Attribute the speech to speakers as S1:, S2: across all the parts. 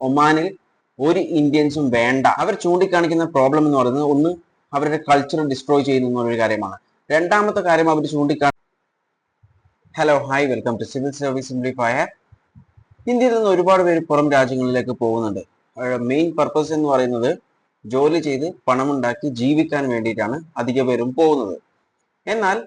S1: ഒമാനിൽ ഒരു ഇന്ത്യൻസും വേണ്ട. അവർ ചൂണ്ടിക്കാണിക്കുന്ന പ്രോബ്ലം എന്ന് പറയുന്നത് ഒന്ന് അവരുടെ കൾച്ചർ ഡിസ്ട്രോയ് ചെയ്യുന്നു എന്നൊരു കാര്യമാണ്. രണ്ടാമത്തെ കാര്യം അവർ hello hi welcome to civil service simplifier. ഇന്ത്യയിൽ നിന്ന് ഒരുപാട് പേര് പുറം രാജ്യങ്ങളിലേക്ക് പോകുന്നുണ്ട്. മെയിൻ പർപ്പസ് എന്ന് പറയുന്നത് ജോലി ചെയ്ത് പണമുണ്ടാക്കി ജീവിക്കാൻ വേണ്ടിയിട്ടാണ് അധിക പേരും പോകുന്നത്. എന്നാൽ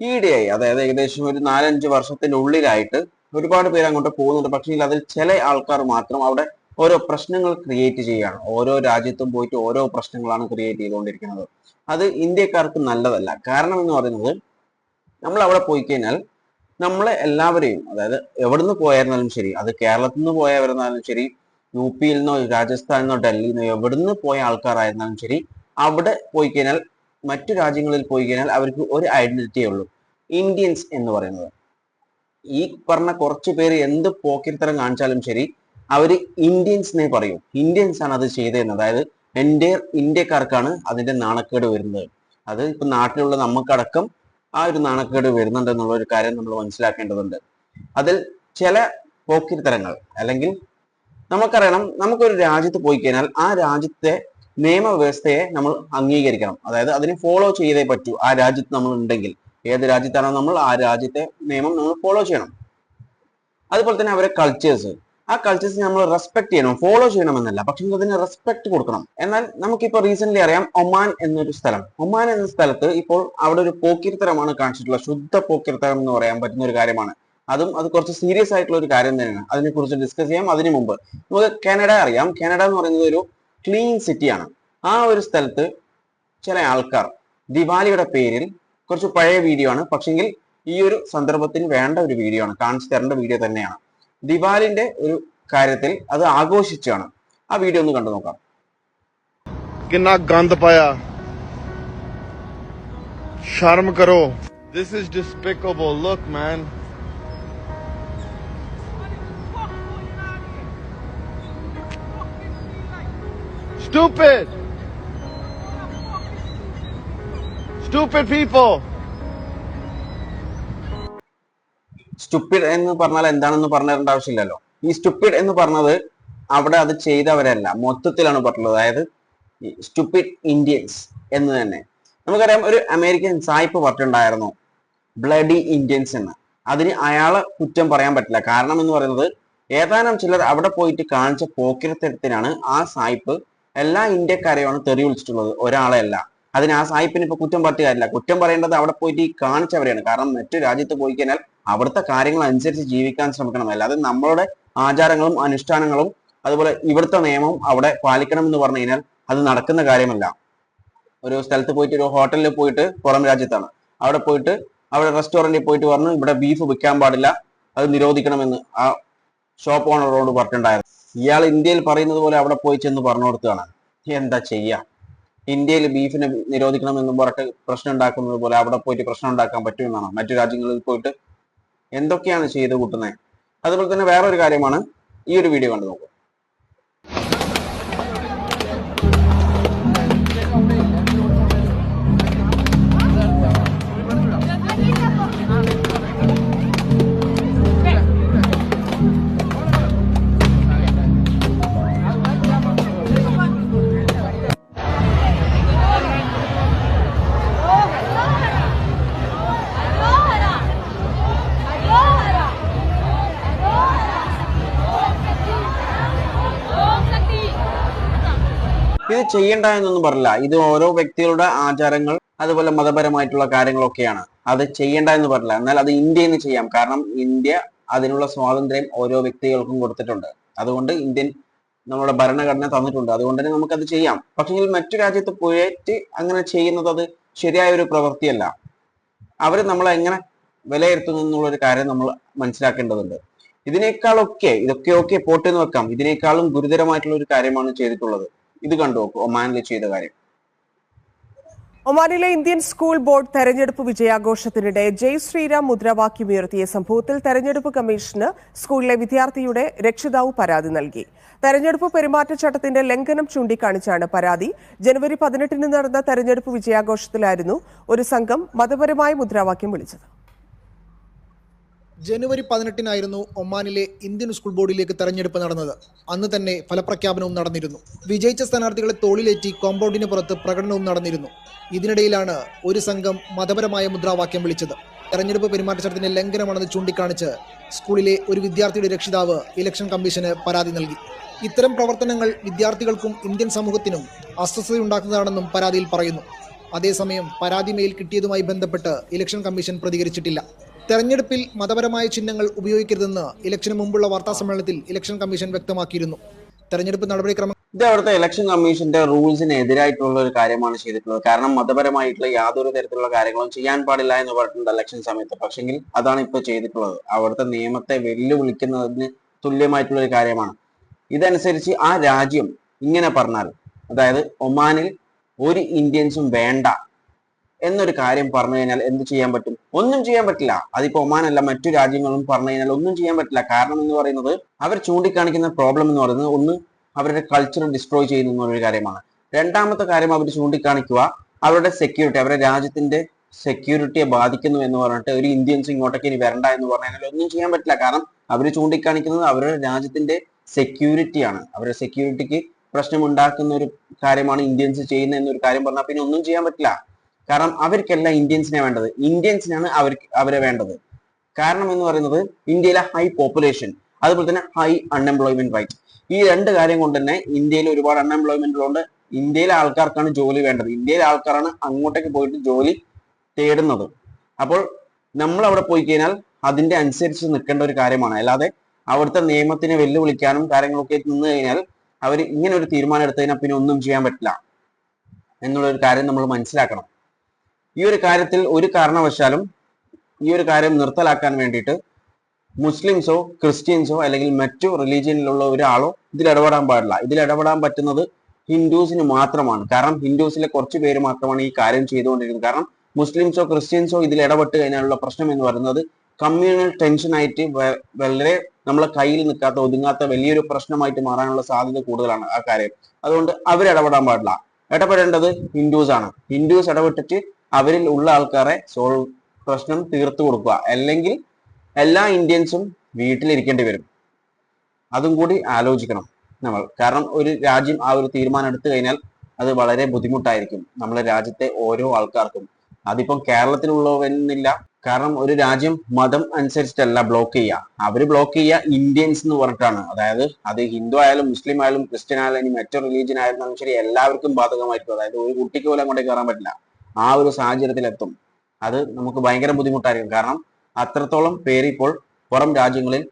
S1: ഈയിടെയായി, അതായത് ഏകദേശം ഒരു 4-5 വർഷത്തിന്റെ ഉള്ളിലായിട്ട് ഒരുപാട് പേര് അങ്ങോട്ട് പോകുന്നുണ്ട്. പക്ഷേ അതിൽ ചില ആൾക്കാർ മാത്രം അവിടെ ഓരോ പ്രശ്നങ്ങൾ ക്രിയേറ്റ് ചെയ്യുകയാണ്. ഓരോ രാജ്യത്തും പോയിട്ട് ഓരോ പ്രശ്നങ്ങളാണ് ക്രിയേറ്റ് ചെയ്തുകൊണ്ടിരിക്കുന്നത്. അത് ഇന്ത്യക്കാർക്ക് നല്ലതല്ല. കാരണം എന്ന് പറയുന്നത്, നമ്മൾ അവിടെ പോയി കഴിഞ്ഞാൽ നമ്മളെ എല്ലാവരെയും, അതായത് എവിടുന്ന് പോയായിരുന്നാലും ശരി, അത് കേരളത്തിൽ നിന്ന് പോയവരുന്നാലും ശരി, യുപിയിൽ നിന്നോ രാജസ്ഥാനിൽ നിന്നോ ഡൽഹിയിൽ നിന്നോ എവിടുന്ന് പോയ ആൾക്കാരായിരുന്നാലും ശരി, അവിടെ പോയി കഴിഞ്ഞാൽ, മറ്റു രാജ്യങ്ങളിൽ പോയി കഴിഞ്ഞാൽ അവർക്ക് ഒരു ഐഡന്റിറ്റിയേ ഉള്ളൂ, ഇന്ത്യൻസ് എന്ന് പറയുന്നത്. ഈ പറഞ്ഞ കുറച്ച് പേര് എന്ത് പോക്കിരിത്തരം കാണിച്ചാലും ശരി, അവര് ഇന്ത്യൻസിനെ പറയും. ഇന്ത്യൻസ് ആണ് അത് ചെയ്തതെന്ന്. അതായത് ഇന്ത്യക്കാർക്കാണ് അതിന്റെ നാണക്കേട് വരുന്നത്. അത് ഇപ്പൊ നാട്ടിലുള്ള നമുക്കടക്കം ആ ഒരു നാണക്കേട് വരുന്നുണ്ട് എന്നുള്ള ഒരു കാര്യം നമ്മൾ മനസ്സിലാക്കേണ്ടതുണ്ട്. അതിൽ ചില പോക്കിരിത്തരങ്ങൾ, അല്ലെങ്കിൽ നമുക്കറിയണം, നമുക്കൊരു രാജ്യത്ത് പോയി കഴിഞ്ഞാൽ ആ രാജ്യത്തെ നിയമവ്യവസ്ഥയെ നമ്മൾ അംഗീകരിക്കണം. അതായത് അതിനെ ഫോളോ ചെയ്തേ പറ്റൂ. ആ രാജ്യത്ത് നമ്മൾ ഉണ്ടെങ്കിൽ, ഏത് രാജ്യത്താണോ നമ്മൾ, ആ രാജ്യത്തെ നിയമം നമ്മൾ ഫോളോ ചെയ്യണം. അതുപോലെ തന്നെ അവരെ കൾച്ചേഴ്സ്, ആ കൾച്ചേഴ്സ് നമ്മൾ റെസ്പെക്ട് ചെയ്യണം, ഫോളോ ചെയ്യണമെന്നല്ല, പക്ഷെ അതിന് റെസ്പെക്ട് കൊടുക്കണം. എന്നാൽ നമുക്കിപ്പോൾ റീസെന്റ് അറിയാം, ഒമാൻ എന്നൊരു സ്ഥലം. ഒമാൻ എന്ന സ്ഥലത്ത് ഇപ്പോൾ അവിടെ ഒരു പോക്കിരിത്തരമാണ് കാണിച്ചിട്ടുള്ളത്. ശുദ്ധ പോക്കിരിത്തരം എന്ന് പറയാൻ പറ്റുന്ന ഒരു കാര്യമാണ്. അത് കുറച്ച് സീരിയസ് ആയിട്ടുള്ള ഒരു കാര്യം തന്നെയാണ്. അതിനെക്കുറിച്ച് ഡിസ്കസ് ചെയ്യാം. അതിനു മുമ്പ് നമുക്ക് കാനഡ അറിയാം. കാനഡ എന്ന് പറയുന്നത് ഒരു ക്ലീൻ സിറ്റിയാണ്. ആ ഒരു സ്ഥലത്ത് ചില ആൾക്കാർ ദിവാലിയുടെ പേരിൽ, കുറച്ച് പഴയ വീഡിയോ ആണ്, പക്ഷെങ്കിൽ ഈ ഒരു സന്ദർഭത്തിന് വേണ്ട ഒരു വീഡിയോ ആണ്, കാണിച്ചു തരേണ്ട വീഡിയോ തന്നെയാണ്. ദിവാലിന്റെ ഒരു കാര്യത്തിൽ അത് ആഘോഷിച്ചാണ്. ആ വീഡിയോ ഒന്ന് കണ്ടു നോക്കാം.
S2: कितना गंद पाया, शर्म करो. This is despicable. Look, man. Stupid. Stupid people.
S1: Stupid എന്ന് പറഞ്ഞാൽ എന്താണെന്ന് പറഞ്ഞു തരേണ്ട ആവശ്യമില്ലല്ലോ. ഈ സ്റ്റുപ്പിഡ് എന്ന് പറഞ്ഞത് അവിടെ അത് ചെയ്തവരല്ല, മൊത്തത്തിലാണ് പറഞ്ഞത്. അതായത് സ്റ്റുപ്പിഡ് ഇന്ത്യൻസ് എന്ന് തന്നെ. നമുക്കറിയാം, ഒരു അമേരിക്കൻ സായിപ്പ് പറഞ്ഞിട്ടുണ്ടായിരുന്നു ബ്ലഡി ഇന്ത്യൻസ് എന്ന്. അതിന് അയാളെ കുറ്റം പറയാൻ പറ്റില്ല. കാരണം എന്ന് പറയുന്നത്, ഏതാനും ചിലർ അവിടെ പോയിട്ട് കാണിച്ച പോക്കിരത്തരത്തിനാണ് ആ സായിപ്പ് എല്ലാ ഇന്ത്യക്കാരെയാണ് തെറി വിളിച്ചിട്ടുള്ളത്, ഒരാളെ അല്ല. അതിന് ആ സായിപ്പിന് ഇപ്പൊ കുറ്റം പറ്റുകയല്ല. കുറ്റം പറയേണ്ടത് അവിടെ പോയിട്ട് ഈ കാണിച്ചവരെയാണ്. കാരണം മറ്റു രാജ്യത്ത് പോയി കഴിഞ്ഞാൽ അവിടുത്തെ കാര്യങ്ങൾ അനുസരിച്ച് ജീവിക്കാൻ ശ്രമിക്കണം. അല്ലാതെ നമ്മളുടെ ആചാരങ്ങളും അനുഷ്ഠാനങ്ങളും അതുപോലെ ഇവിടുത്തെ നിയമവും അവിടെ പാലിക്കണം എന്ന് പറഞ്ഞു കഴിഞ്ഞാൽ അത് നടക്കുന്ന കാര്യമല്ല. ഒരു സ്ഥലത്ത് പോയിട്ട്, ഒരു ഹോട്ടലിൽ പോയിട്ട്, പുറം രാജ്യത്താണ്, അവിടെ പോയിട്ട് അവിടെ റെസ്റ്റോറന്റിൽ പോയിട്ട് പറഞ്ഞു ഇവിടെ ബീഫ് വിൽക്കാൻ പാടില്ല, അത് നിരോധിക്കണമെന്ന് ആ ഷോപ്പ് ഓണറോട് പറഞ്ഞിട്ടുണ്ടായിരുന്നു. ഇയാൾ ഇന്ത്യയിൽ പറയുന്നത് പോലെ അവിടെ പോയി ചെന്ന് പറഞ്ഞു കൊടുത്തതാണ്. എന്താ ചെയ്യാ? ഇന്ത്യയിൽ ബീഫിനെ നിരോധിക്കണമെന്ന് പറഞ്ഞിട്ട് പ്രശ്നം ഉണ്ടാക്കുന്നത് പോലെ അവിടെ പോയിട്ട് പ്രശ്നം ഉണ്ടാക്കാൻ പറ്റുമെന്നാണ്? മറ്റു രാജ്യങ്ങളിൽ പോയിട്ട് എന്തൊക്കെയാണ് ചെയ്ത് കൂട്ടുന്നത്? അതുപോലെ തന്നെ വേറൊരു കാര്യമാണ്, ഈ ഒരു വീഡിയോ കണ്ടു നോക്കുക. ഇത് ചെയ്യണ്ട എന്നൊന്നും പറയില്ല. ഇത് ഓരോ വ്യക്തികളുടെ ആചാരങ്ങൾ, അതുപോലെ മതപരമായിട്ടുള്ള കാര്യങ്ങളൊക്കെയാണ്. അത് ചെയ്യണ്ട എന്ന് പറയില്ല. എന്നാൽ അത് ഇന്ത്യയിൽ നിന്ന് ചെയ്യാം. കാരണം ഇന്ത്യ അതിനുള്ള സ്വാതന്ത്ര്യം ഓരോ വ്യക്തികൾക്കും കൊടുത്തിട്ടുണ്ട്. അതുകൊണ്ട് ഇന്ത്യൻ നമ്മുടെ ഭരണഘടന തന്നിട്ടുണ്ട്. അതുകൊണ്ട് തന്നെ നമുക്കത് ചെയ്യാം. പക്ഷേ മറ്റു രാജ്യത്ത് പോയിട്ട് അങ്ങനെ ചെയ്യുന്നത് അത് ശരിയായ ഒരു പ്രവൃത്തിയല്ല. അവർ നമ്മളെ എങ്ങനെ വിലയിരുത്തുന്നു എന്നുള്ളൊരു കാര്യം നമ്മൾ മനസ്സിലാക്കേണ്ടതുണ്ട്. ഇതൊക്കെ പോട്ടെന്ന് വെക്കാം. ഇതിനേക്കാളും ഗുരുതരമായിട്ടുള്ള ഒരു കാര്യമാണ് ചെയ്തിട്ടുള്ളത്. ഇത് കണ്ടു നോക്കൂ, ഒമാനിൽ ചെയ്ത കാര്യം.
S3: ഒമാനിലെ ഇന്ത്യൻ സ്കൂൾ ബോർഡ് തെരഞ്ഞെടുപ്പ് വിജയാഘോഷത്തിനിടെ ജയ് ശ്രീറാം മുദ്രാവാക്യം ഉയർത്തിയ സംഭവത്തിൽ തെരഞ്ഞെടുപ്പ് കമ്മീഷന് സ്കൂളിലെ വിദ്യാർത്ഥിയുടെ രക്ഷിതാവ് പരാതി നൽകി. തെരഞ്ഞെടുപ്പ് പെരുമാറ്റച്ചട്ടത്തിന്റെ ലംഘനം ചൂണ്ടിക്കാണിച്ചാണ് പരാതി. ജനുവരി 18 നടന്ന തെരഞ്ഞെടുപ്പ് വിജയാഘോഷത്തിലായിരുന്നു ഒരു സംഘം മതപരമായ മുദ്രാവാക്യം വിളിച്ചത്.
S4: ജനുവരി 18-നായിരുന്നു ഒമാനിലെ ഇന്ത്യൻ സ്കൂൾ ബോർഡിലേക്ക് തെരഞ്ഞെടുപ്പ് നടന്നത്. അന്ന് തന്നെ ഫലപ്രഖ്യാപനവും നടന്നിരുന്നു. വിജയിച്ച സ്ഥാനാർത്ഥികളെ തോളിലേറ്റി കോമ്പൗണ്ടിന് പുറത്ത് പ്രകടനവും നടന്നിരുന്നു. ഇതിനിടയിലാണ് ഒരു സംഘം മതപരമായ മുദ്രാവാക്യം വിളിച്ചത്. തെരഞ്ഞെടുപ്പ് പെരുമാറ്റച്ചട്ടത്തിന്റെ ലംഘനമാണെന്ന് ചൂണ്ടിക്കാണിച്ച് സ്കൂളിലെ ഒരു വിദ്യാർത്ഥിയുടെ രക്ഷിതാവ് ഇലക്ഷൻ കമ്മീഷന് പരാതി നൽകി. ഇത്തരം പ്രവർത്തനങ്ങൾ വിദ്യാർത്ഥികൾക്കും ഇന്ത്യൻ സമൂഹത്തിനും അസ്വസ്ഥതയുണ്ടാക്കുന്നതാണെന്നും പരാതിയിൽ പറയുന്നു. അതേസമയം പരാതി മെയിൽ കിട്ടിയതുമായി ബന്ധപ്പെട്ട് ഇലക്ഷൻ കമ്മീഷൻ പ്രതികരിച്ചിട്ടില്ല. തെരഞ്ഞെടുപ്പിൽ മതപരമായ ചിഹ്നങ്ങൾ ഉപയോഗിക്കരുതെന്ന് ഇലക്ഷന് മുമ്പുള്ള വാർത്താസമ്മേളനത്തിൽ ഇലക്ഷൻ കമ്മീഷൻ വ്യക്തമാക്കിയിരുന്നു. തെരഞ്ഞെടുപ്പ് നടപടിക്രമം
S1: ഇത് അവിടുത്തെ ഇലക്ഷൻ കമ്മീഷന്റെ റൂൾസിന് എതിരായിട്ടുള്ള ഒരു കാര്യമാണ് ചെയ്തിട്ടുള്ളത്. കാരണം മതപരമായിട്ടുള്ള യാതൊരു തരത്തിലുള്ള കാര്യങ്ങളും ചെയ്യാൻ പാടില്ല എന്ന് പറഞ്ഞിട്ടുണ്ട് ഇലക്ഷൻ സമയത്ത്. പക്ഷെങ്കിൽ അതാണ് ഇപ്പോൾ ചെയ്തിട്ടുള്ളത്. അവിടുത്തെ നിയമത്തെ വെല്ലുവിളിക്കുന്നതിന് തുല്യമായിട്ടുള്ള ഒരു കാര്യമാണ്. ഇതനുസരിച്ച് ആ രാജ്യം ഇങ്ങനെ പറഞ്ഞാൽ, അതായത് ഒമാനിൽ ഒരു ഇന്ത്യൻസും വേണ്ട എന്നൊരു കാര്യം പറഞ്ഞു കഴിഞ്ഞാൽ എന്ത് ചെയ്യാൻ പറ്റും? ഒന്നും ചെയ്യാൻ പറ്റില്ല. അതിപ്പോ ഒമാനല്ല, മറ്റു രാജ്യങ്ങളും പറഞ്ഞു കഴിഞ്ഞാൽ ഒന്നും ചെയ്യാൻ പറ്റില്ല. കാരണം എന്ന് പറയുന്നത് അവർ ചൂണ്ടിക്കാണിക്കുന്ന പ്രോബ്ലം എന്ന് പറയുന്നത് ഒന്ന് അവരുടെ കൾച്ചർ ഡിസ്ട്രോയ് ചെയ്യുന്നു എന്നൊരു കാര്യമാണ്. രണ്ടാമത്തെ കാര്യം അവർ ചൂണ്ടിക്കാണിക്കുക അവരുടെ സെക്യൂരിറ്റി, അവരുടെ രാജ്യത്തിന്റെ സെക്യൂരിറ്റിയെ ബാധിക്കുന്നു എന്ന് പറഞ്ഞിട്ട് ഒരു ഇന്ത്യൻസ് ഇങ്ങോട്ടേക്ക് ഇനി വരണ്ട എന്ന് പറഞ്ഞു കഴിഞ്ഞാൽ ഒന്നും ചെയ്യാൻ പറ്റില്ല. കാരണം അവർ ചൂണ്ടിക്കാണിക്കുന്നത് അവരുടെ രാജ്യത്തിന്റെ സെക്യൂരിറ്റിയാണ്. അവരുടെ സെക്യൂരിറ്റിക്ക് പ്രശ്നം ഉണ്ടാക്കുന്ന ഒരു കാര്യമാണ് ഇന്ത്യൻസ് ചെയ്യുന്നത് എന്നൊരു കാര്യം പറഞ്ഞാൽ പിന്നെ ഒന്നും ചെയ്യാൻ പറ്റില്ല. കാരണം അവർക്കല്ല ഇന്ത്യൻസിനെ വേണ്ടത്, ഇന്ത്യൻസിനാണ് അവരെ വേണ്ടത്. കാരണം എന്ന് പറയുന്നത് ഇന്ത്യയിലെ ഹൈ പോപ്പുലേഷൻ, അതുപോലെ തന്നെ ഹൈ അൺഎംപ്ലോയ്മെന്റ് റേറ്റ്, ഈ രണ്ട് കാര്യം കൊണ്ട് തന്നെ ഇന്ത്യയിൽ ഒരുപാട് അൺഎംപ്ലോയ്മെന്റ് ഉള്ളതുകൊണ്ട് ഇന്ത്യയിലെ ആൾക്കാർക്കാണ് ജോലി വേണ്ടത്. ഇന്ത്യയിലെ ആൾക്കാരാണ് അങ്ങോട്ടേക്ക് പോയിട്ട് ജോലി തേടുന്നത്. അപ്പോൾ നമ്മൾ അവിടെ പോയി കഴിഞ്ഞാൽ അതിന്റെ അനുസരിച്ച് നിൽക്കേണ്ട ഒരു കാര്യമാണ്. അല്ലാതെ അവിടുത്തെ നിയമത്തിനെ വെല്ലുവിളിക്കാനും കാര്യങ്ങളൊക്കെ നിന്ന് കഴിഞ്ഞാൽ അവർ ഇങ്ങനെ ഒരു തീരുമാനം എടുത്തു കഴിഞ്ഞാൽ പിന്നെ ഒന്നും ചെയ്യാൻ പറ്റില്ല എന്നുള്ളൊരു കാര്യം നമ്മൾ മനസ്സിലാക്കണം. ഈ ഒരു കാര്യത്തിൽ ഒരു കാരണവശാലും ഈ ഒരു കാര്യം നിർത്തലാക്കാൻ വേണ്ടിയിട്ട് മുസ്ലിംസോ ക്രിസ്ത്യൻസോ അല്ലെങ്കിൽ മറ്റു റിലീജിയനിലുള്ള ഒരാളോ ഇതിൽ ഇടപെടാൻ പാടില്ല. ഇതിൽ ഇടപെടാൻ പറ്റുന്നത് ഹിന്ദുസിന് മാത്രമാണ്. കാരണം ഹിന്ദുസിലെ കുറച്ച് പേര് മാത്രമാണ് ഈ കാര്യം ചെയ്തുകൊണ്ടിരിക്കുന്നത്. കാരണം മുസ്ലിംസോ ക്രിസ്ത്യൻസോ ഇതിൽ ഇടപെട്ട് കഴിഞ്ഞാലുള്ള പ്രശ്നം എന്ന് പറയുന്നത് കമ്മ്യൂണൽ ടെൻഷനായിട്ട് വളരെ നമ്മളെ കയ്യിൽ നിൽക്കാത്ത ഒതുങ്ങാത്ത വലിയൊരു പ്രശ്നമായിട്ട് മാറാനുള്ള സാധ്യത കൂടുതലാണ് ആ കാര്യം. അതുകൊണ്ട് അവരിടപെടാൻ പാടില്ല. ഇടപെടേണ്ടത് ഹിന്ദുസ് ആണ്. ഹിന്ദുസ് ഇടപെട്ടിട്ട് അവരിൽ ഉള്ള ആൾക്കാരെ പ്രശ്നം തീർത്തു കൊടുക്കുക. അല്ലെങ്കിൽ എല്ലാ ഇന്ത്യൻസും വീട്ടിലിരിക്കേണ്ടി വരും. അതും കൂടി ആലോചിക്കണം നമ്മൾ. കാരണം ഒരു രാജ്യം ആ ഒരു തീരുമാനം എടുത്തു കഴിഞ്ഞാൽ അത് വളരെ ബുദ്ധിമുട്ടായിരിക്കും നമ്മളെ രാജ്യത്തെ ഓരോ ആൾക്കാർക്കും. അതിപ്പം കേരളത്തിലുള്ളവരെന്നില്ല. കാരണം ഒരു രാജ്യം മതം അനുസരിച്ചിട്ടല്ല ബ്ലോക്ക് ചെയ്യുക. അവര് ബ്ലോക്ക് ചെയ്യുക ഇന്ത്യൻസ് എന്ന് പറഞ്ഞിട്ടാണ്. അതായത് അത് ഹിന്ദു ആയാലും മുസ്ലിം ആയാലും ക്രിസ്ത്യൻ ആയാലും ഇനി മറ്റു റിലീജിയൻ ആയിരുന്നാലും ശരി, എല്ലാവർക്കും ബാധകമായിരിക്കും. അതായത് ഒരു കുട്ടിക്ക് പോലും അങ്ങോട്ടേക്ക് കയറാൻ പറ്റില്ല. ആ ഒരു സാഹചര്യത്തിലെത്തും. അത് നമുക്ക് ഭയങ്കര ബുദ്ധിമുട്ടായിരിക്കും. കാരണം അത്രത്തോളം പേര് ഇപ്പോൾ പുറം രാജ്യങ്ങളിൽ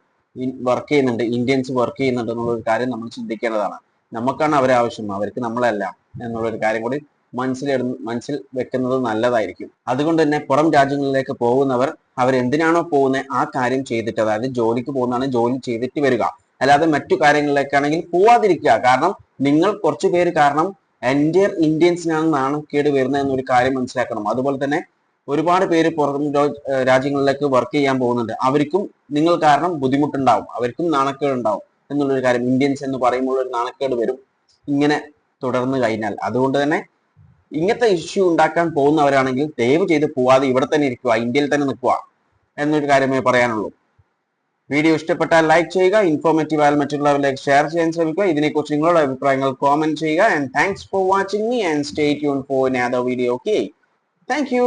S1: വർക്ക് ചെയ്യുന്നുണ്ട്, ഇന്ത്യൻസ് വർക്ക് ചെയ്യുന്നുണ്ട് എന്നുള്ളൊരു കാര്യം നമ്മൾ ചിന്തിക്കേണ്ടതാണ്. നമുക്കാണ് അവരെ ആവശ്യം, അവർക്ക് നമ്മളല്ല എന്നുള്ളൊരു കാര്യം കൂടി മനസ്സിൽ വെക്കുന്നത് നല്ലതായിരിക്കും. അതുകൊണ്ട് തന്നെ പുറം രാജ്യങ്ങളിലേക്ക് പോകുന്നവർ അവരെന്തിനാണോ പോകുന്നത് ആ കാര്യം ചെയ്തിട്ട്, അതായത് ജോലിക്ക് പോകുന്നതാണ് ജോലി ചെയ്തിട്ട് വരിക. അല്ലാതെ മറ്റു കാര്യങ്ങളിലേക്കാണെങ്കിൽ പോവാതിരിക്കുക. കാരണം നിങ്ങൾ കുറച്ചു പേര് കാരണം എൻ്റെ ഇന്ത്യൻസിനാണ് നാണക്കേട് വരുന്നത് എന്നൊരു കാര്യം മനസ്സിലാക്കണം. അതുപോലെ തന്നെ ഒരുപാട് പേര് പുറം രാജ്യങ്ങളിലേക്ക് വർക്ക് ചെയ്യാൻ പോകുന്നുണ്ട്. അവർക്കും നിങ്ങൾ കാരണം ബുദ്ധിമുട്ടുണ്ടാവും, അവർക്കും നാണക്കേട് ഉണ്ടാവും എന്നുള്ളൊരു കാര്യം. ഇന്ത്യൻസ് എന്ന് പറയുമ്പോൾ ഒരു നാണക്കേട് വരും ഇങ്ങനെ തുടർന്ന് കഴിഞ്ഞാൽ. അതുകൊണ്ട് തന്നെ ഇങ്ങനത്തെ ഇഷ്യൂ ഉണ്ടാക്കാൻ പോകുന്നവരാണെങ്കിൽ ദയവ് ചെയ്ത് പോവാതെ ഇവിടെ തന്നെ ഇരിക്കുക, ഇന്ത്യയിൽ തന്നെ നിൽക്കുക എന്നൊരു കാര്യമേ പറയാനുള്ളൂ. വീഡിയോ ഇഷ്ടപ്പെട്ടാൽ ലൈക്ക് ചെയ്യുക, ഇൻഫോർമേറ്റീവ് ആയാൽ മറ്റുള്ളവരിലേക്ക് ഷെയർ ചെയ്യാൻ ശ്രമിക്കുക. ഇതിനെക്കുറിച്ച് നിങ്ങളുടെ അഭിപ്രായങ്ങൾ കോമെന്റ് ചെയ്യുക. And thanks for watching me and stay tune for another video. Okay, thank you.